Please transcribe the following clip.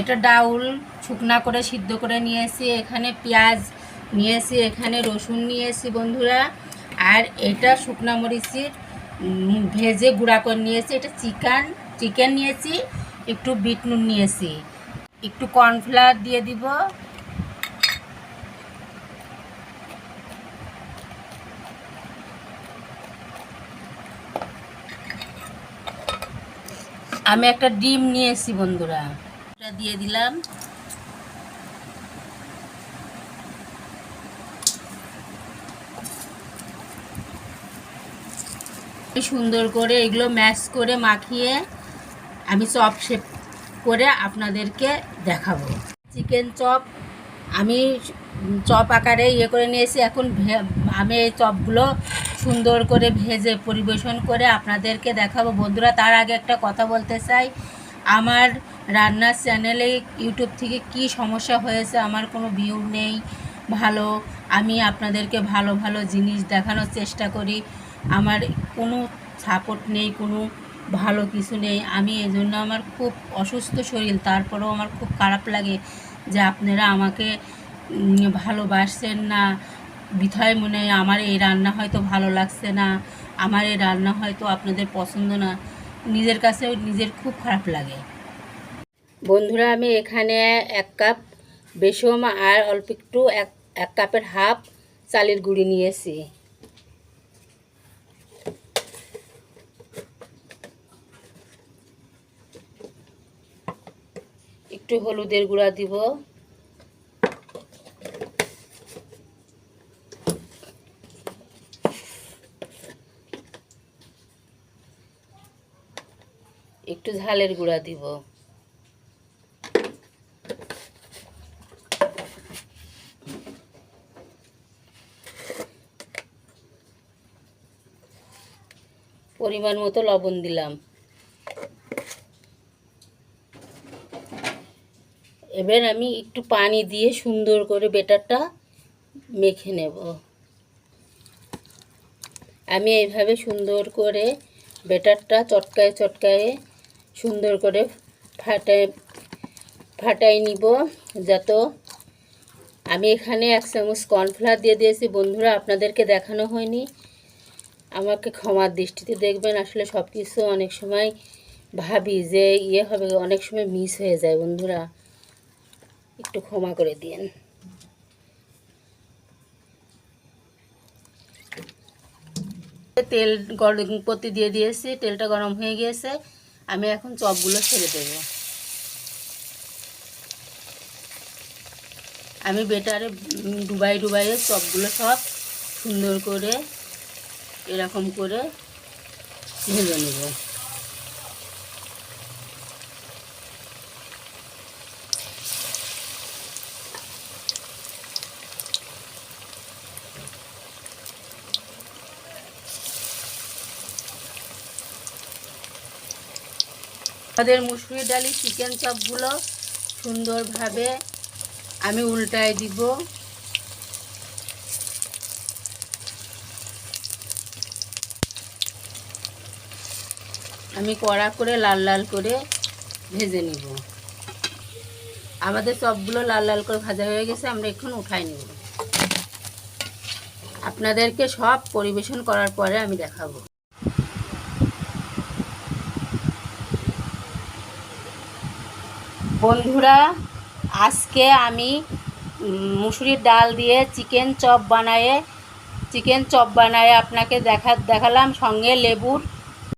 এটা ডাউল শুকনা করে সিদ্ধ করে নিয়েছি, এখানে পেঁয়াজ নিয়েছি, এখানে রসুন নিয়েছি বন্ধুরা। আর এটা শুকনা মরিচের ভেজে গুঁড়া করে নিয়েছি। এটা চিকেন নিয়েছি, একটু বিট নুন নিয়েছি, একটু কর্নফ্লাওয়ার দিয়ে দিব। আমি একটা ডিম নিয়েছি বন্ধুরা, এটা দিয়ে দিলাম। সুন্দর করে এগুলো ম্যাশ করে মাখিয়ে আমি চপ শেপ করে আপনাদেরকে দেখাবো। চিকেন চপ আমি চপ আকারে করে নিয়েছি। এখন আমি এই চপগুলো সুন্দর করে ভেজে পরিবেশন করে আপনাদেরকে দেখাবো বন্ধুরা। তার আগে একটা কথা বলতে চাই, আমার রান্নার চ্যানেলে ইউটিউব থেকে কি সমস্যা হয়েছে, আমার কোনো ভিউ নেই ভালো। আমি আপনাদেরকে ভালো ভালো জিনিস দেখানোর চেষ্টা করি, আমার কোনো সাপোর্ট নেই, কোনো ভালো কিছু নেই। আমি এজন্য আমার খুব অসুস্থ শরীর, তারপরেও আমার খুব খারাপ লাগে যে আপনারা আমাকে ভালোবাসছেন না। বিথয় মনে হয় আমার এই রান্না হয়তো ভালো লাগছে না, আমার এই রান্না হয়তো আপনাদের পছন্দ না, নিজের কাছেও নিজের খুব খারাপ লাগে বন্ধুরা। আমি এখানে 1 কাপ বেসম আর অল্প একটু এক কাপের হাফ চালের গুঁড়ি নিয়েছি। একটু হলুদের গুঁড়া দিব, একটু ঝালের গুঁড়া দিব, পরিমাণ মতো লবণ দিলাম। এবার আমি একটু পানি দিয়ে সুন্দর করে ব্যাটারটা মেখে নেব। আমি এইভাবে সুন্দর করে ব্যাটারটা চটকায়ে সুন্দর করে ফাটাই নিব। যত আমি এখানে 1 চামচ কর্নফ্লাওয়ার দিয়ে দিয়েছি বন্ধুরা, আপনাদেরকে দেখানো হয়নি, আমাকে ক্ষমার দৃষ্টিতে দেখবেন। আসলে সব কিছু অনেক সময় ভাবি যে হবে, অনেক সময় মিস হয়ে যায় বন্ধুরা, একটু ক্ষমা করে দিন। তেল গরম করতে দিয়ে দিয়েছি, তেলটা গরম হয়ে গিয়েছে। আমি এখন চপগুলো ছেড়ে দেব। আমি বেটারে ডুবাইয়ে চপগুলো সব সুন্দর করে এরকম করে ভেজে নেব। আমাদের মুসুরি ডালি চিকেন চপগুলো সুন্দরভাবে আমি উল্টায় দিব। আমি কড়া করে লাল লাল করে ভেজে নিব। আমাদের চপগুলো লাল লাল করে ভাজা হয়ে গেছে, আমরা এখন উঠাই নেব। আপনাদেরকে সব পরিবেশন করার পরে আমি দেখাবো। বন্ধুরা, আজকে আমি মুসুরির ডাল দিয়ে চিকেন চপ বানায়ে আপনাকে দেখালাম, সঙ্গে লেবুর